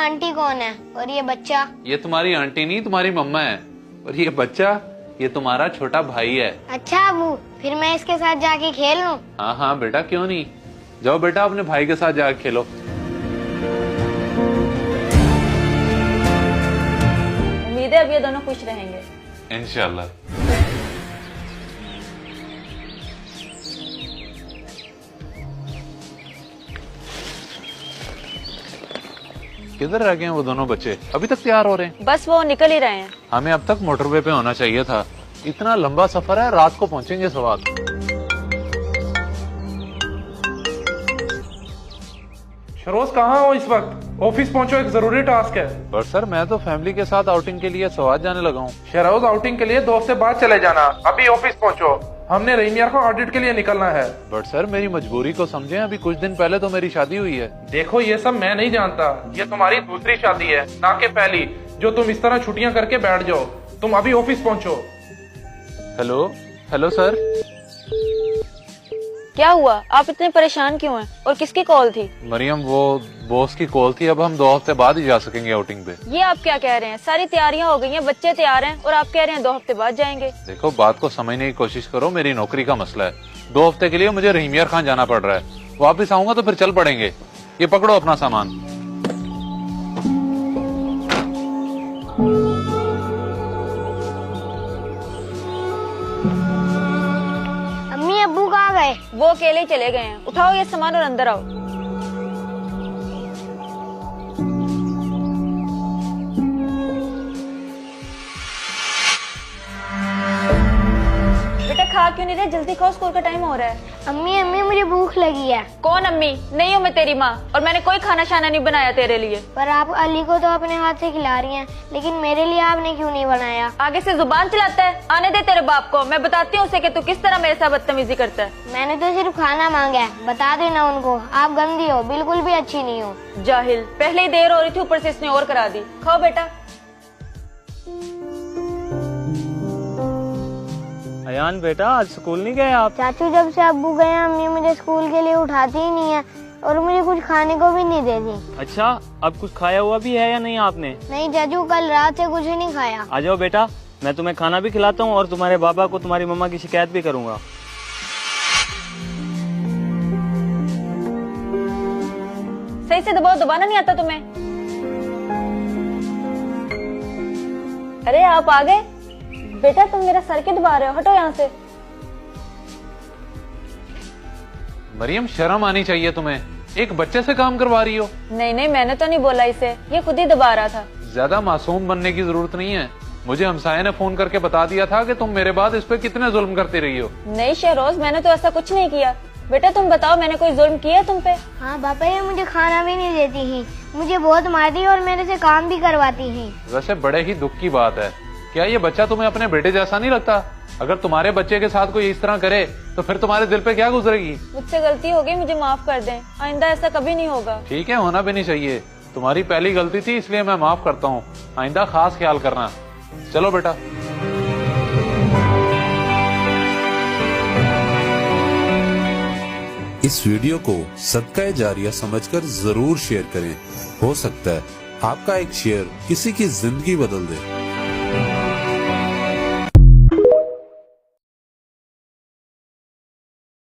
Aunty कौन है और ये बच्चा? ये तुम्हारी आंटी नहीं, तुम्हारी मम्मा है। और ये बच्चा, ये तुम्हारा छोटा भाई है। अच्छा अबू, फिर मैं इसके साथ जाके खेल लूं? हाँ हाँ बेटा, क्यों नहीं। जाओ बेटा अपने भाई के साथ जाके खेलो। उम्मीद है अब ये दोनों खुश रहेंगे इंशाल्लाह। किधर रह गए हैं वो दोनों बच्चे? अभी तक तैयार हो रहे हैं? बस वो निकल ही रहे हैं। हमें अब तक मोटरवे पे होना चाहिए था। इतना लंबा सफर है, रात को पहुंचेंगे सवाल। शरोज कहाँ हो इस वक्त? ऑफिस पहुंचो, एक जरूरी टास्क है। पर सर मैं तो फैमिली के साथ आउटिंग के लिए सवाल जाने लगा हूँ। शरोज आउटिंग के लिए 2 हफ्ते बाद चले जाना, अभी ऑफिस पहुंचो। हमने रहीम यार को ऑडिट के लिए निकलना है। बट सर मेरी मजबूरी को समझें, अभी कुछ दिन पहले तो मेरी शादी हुई है। देखो ये सब मैं नहीं जानता, ये तुम्हारी दूसरी शादी है ना कि पहली, जो तुम इस तरह छुट्टियां करके बैठ जाओ। तुम अभी ऑफिस पहुंचो। Hello hello sir. क्या हुआ, आप इतने परेशान क्यों हैं? और किसकी कॉल थी? मरियम, वो बॉस की कॉल थी। अब हम 2 हफ्ते बाद ही जा सकेंगे आउटिंग पे। ये आप क्या कह रहे हैं? सारी तैयारियां हो गई हैं, बच्चे तैयार हैं और आप कह रहे हैं 2 हफ्ते बाद जाएंगे। देखो बात को समझने की कोशिश करो, मेरी नौकरी का मसला है। 2 हफ्ते के लिए मुझे रहीम यार खान जाना पड़ रहा है। वापिस आऊंगा तो फिर चल पड़ेंगे। ये पकड़ो अपना सामान। अम्मी अब्बू कहाँ गए? वो अकेले ही चले गए हैं। उठाओ ये सामान और अंदर आओ। बेटा खा क्यों नहीं रहे? जल्दी खाओ, स्कूल का टाइम हो रहा है। अम्मी अम्मी मुझे भूख लगी है। कौन अम्मी? नहीं हूँ मैं तेरी माँ, और मैंने कोई खाना शाना नहीं बनाया तेरे लिए। पर आप अली को तो अपने हाथ से खिला रही हैं, लेकिन मेरे लिए आपने क्यों नहीं बनाया? आगे से जुबान चलाता है? आने दे तेरे बाप को, मैं बताती हूँ उसे कि तू किस तरह मेरे साथ बदतमीजी करता है। मैंने तो सिर्फ खाना मांगा है, बता देना उनको। आप गंदी हो, बिल्कुल भी अच्छी नहीं हो। जाहिल, पहले ही देर हो रही थी, ऊपर से इसने और करा दी। खाओ बेटा। अयान बेटा, आज स्कूल नहीं गए आप? चाचू जब से अब्बू गए हैं, अम्मी मुझे स्कूल के लिए उठाती ही नहीं है और मुझे कुछ खाने को भी नहीं देती। अच्छा, अब कुछ खाया हुआ भी है या नहीं आपने? नहीं चाचू, कल रात से कुछ नहीं खाया। आ जाओ बेटा, मैं तुम्हें खाना भी खिलाता हूँ और तुम्हारे बाबा को तुम्हारी मम्मा की शिकायत भी करूँगा। सही से दबाओ, दबाना नहीं आता तुम्हें? अरे आप आ गए बेटा, तुम मेरा सर क्यों दबा रहे हो? हटो यहाँ से। मरियम शर्म आनी चाहिए तुम्हें, एक बच्चे से काम करवा रही हो। नहीं नहीं, मैंने तो नहीं बोला इसे, ये खुद ही दबा रहा था। ज्यादा मासूम बनने की जरूरत नहीं है। मुझे हमसाये ने फोन करके बता दिया था कि तुम मेरे बाद इस पे कितने जुल्म करती रही हो। नहीं शहरोज, मैंने तो ऐसा कुछ नहीं किया। बेटा तुम बताओ, मैंने कोई जुल्म किया तुम पे? हाँ पापा, ये मुझे खाना भी नहीं देती ही, मुझे बहुत मारती और मेरे से काम भी करवाती ही। वैसे बड़े ही दुख की बात है। क्या ये बच्चा तुम्हें अपने बेटे जैसा नहीं लगता? अगर तुम्हारे बच्चे के साथ कोई इस तरह करे तो फिर तुम्हारे दिल पे क्या गुजरेगी? मुझसे गलती हो गई, मुझे माफ कर दें। आइंदा ऐसा कभी नहीं होगा। ठीक है, होना भी नहीं चाहिए। तुम्हारी पहली गलती थी, इसलिए मैं माफ करता हूँ। आइंदा खास ख्याल करना। चलो बेटा। इस वीडियो को सदका जारिया समझकर जरूर शेयर करें। हो सकता है आपका एक शेयर किसी की जिंदगी बदल दे।